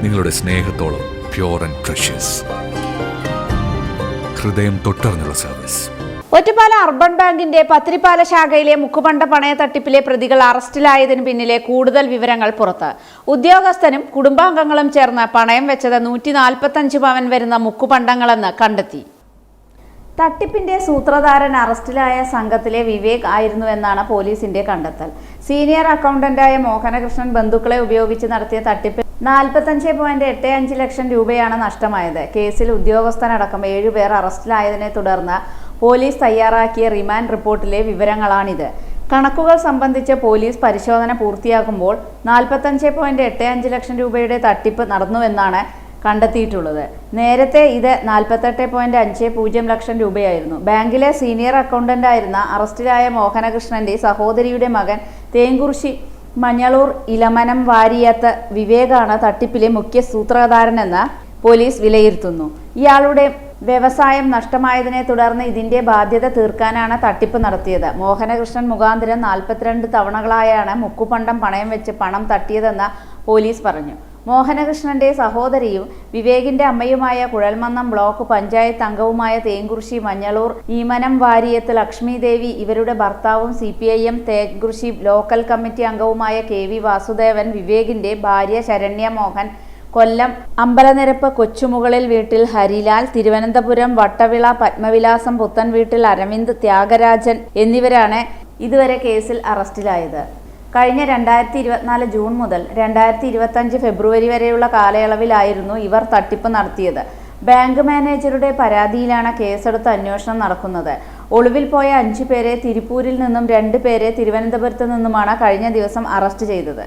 നിങ്ങളുടെ സ്നേഹത്തോളം pure and precious. ഹൃദയം തൊട്ടറിഞ്ഞുള്ള service. Ottapalam urban ബാങ്കിന്റെ പത്തിരിപ്പാല ശാഖയിലെ മുക്കുപണ്ട പണയ തട്ടിപ്പിലെ പ്രതികൾ അറസ്റ്റിലായതിനു പിന്നിലെ കൂടുതൽ വിവരങ്ങൾ പുറത്ത്. ഉദ്യോഗസ്ഥനും കുടുംബാംഗങ്ങളും ചേർന്ന് പണയം വെച്ചത് 145 പവൻ വരുന്ന മുക്കുപണ്ടങ്ങളെന്ന് കണ്ടെത്തി. തട്ടിപ്പിന്റെ സൂത്രധാരൻ അറസ്റ്റിലായ സംഘത്തിലെ വിവേക് ആയിരുന്നുവെന്നാണ് പോലീസിന്റെ കണ്ടെത്തൽ. സീനിയർ അക്കൗണ്ടന്റായ മോഹനകൃഷ്ണൻ ബന്ധുക്കളെ ഉപയോഗിച്ച് നടത്തിയ തട്ടിപ്പിൽ 45.85 ലക്ഷം രൂപയാണ് നഷ്ടമായത്. കേസിൽ ഉദ്യോഗസ്ഥനടക്കം 7 പേർ അറസ്റ്റിലായതിനെ തുടർന്ന് പോലീസ് തയ്യാറാക്കിയ റിമാൻഡ് റിപ്പോർട്ടിലെ വിവരങ്ങളാണിത്. കണക്കുകൾ സംബന്ധിച്ച് പോലീസ് പരിശോധന പൂർത്തിയാക്കുമ്പോൾ 45.85 ലക്ഷം രൂപയുടെ തട്ടിപ്പ് നടന്നുവെന്നാണ് കണ്ടെത്തിയിട്ടുള്ളത്. നേരത്തെ ഇത് 48.50 ലക്ഷം രൂപയായിരുന്നു. ബാങ്കിലെ സീനിയർ അക്കൗണ്ടന്റായിരുന്ന അറസ്റ്റിലായ മോഹനകൃഷ്ണന്റെ സഹോദരിയുടെ മകൻ തേങ്കുറിശി മഞ്ഞളൂർ ഇലമനം വാരിയത്ത് വിവേകാണ് തട്ടിപ്പിലെ മുഖ്യ സൂത്രധാരനെന്ന് പോലീസ് വിലയിരുത്തുന്നു. ഇയാളുടെ വ്യവസായം നഷ്ടമായതിനെ തുടർന്ന് ഇതിന്റെ ബാധ്യത തീർക്കാനാണ് തട്ടിപ്പ് നടത്തിയത്. മോഹനകൃഷ്ണൻ മുഖാന്തരം 42 തവണകളായാണ് മുക്കുപണ്ടം പണയം വെച്ച് പണം തട്ടിയതെന്ന് പോലീസ് പറഞ്ഞു. മോഹനകൃഷ്ണന്റെ സഹോദരിയും വിവേകിന്റെ അമ്മയുമായ കുഴൽമന്നം ബ്ലോക്ക് പഞ്ചായത്ത് അംഗവുമായ തേങ്കുറിശി മഞ്ഞളൂർ ഈമനം വാരിയത്ത് ലക്ഷ്മി ദേവി, ഇവരുടെ ഭർത്താവും CPIM തേങ്കുറിശി ലോക്കൽ കമ്മിറ്റി അംഗവുമായ KV വാസുദേവൻ, വിവേകിന്റെ ഭാര്യ ശരണ്യ മോഹൻ, കൊല്ലം അമ്പലനിരപ്പ് കൊച്ചുമുകളിൽ വീട്ടിൽ ഹരിലാൽ, തിരുവനന്തപുരം വട്ടവിള പത്മവിലാസം പുത്തൻ വീട്ടിൽ അരവിന്ദ്, ത്യാഗരാജൻ എന്നിവരാണ് ഇതുവരെ കേസിൽ അറസ്റ്റിലായത്. കഴിഞ്ഞ 2024 ജൂൺ മുതൽ 2025 ഫെബ്രുവരി വരെയുള്ള കാലയളവിലായിരുന്നു ഇവർ തട്ടിപ്പ് നടത്തിയത്. ബാങ്ക് മാനേജറുടെ പരാതിയിലാണ് കേസെടുത്ത് അന്വേഷണം നടക്കുന്നത്. ഒളിവിൽ പോയ 5 പേരെ തിരുപ്പൂരിൽ നിന്നും 2 പേരെ തിരുവനന്തപുരത്ത് നിന്നുമാണ് കഴിഞ്ഞ ദിവസം അറസ്റ്റ് ചെയ്തത്.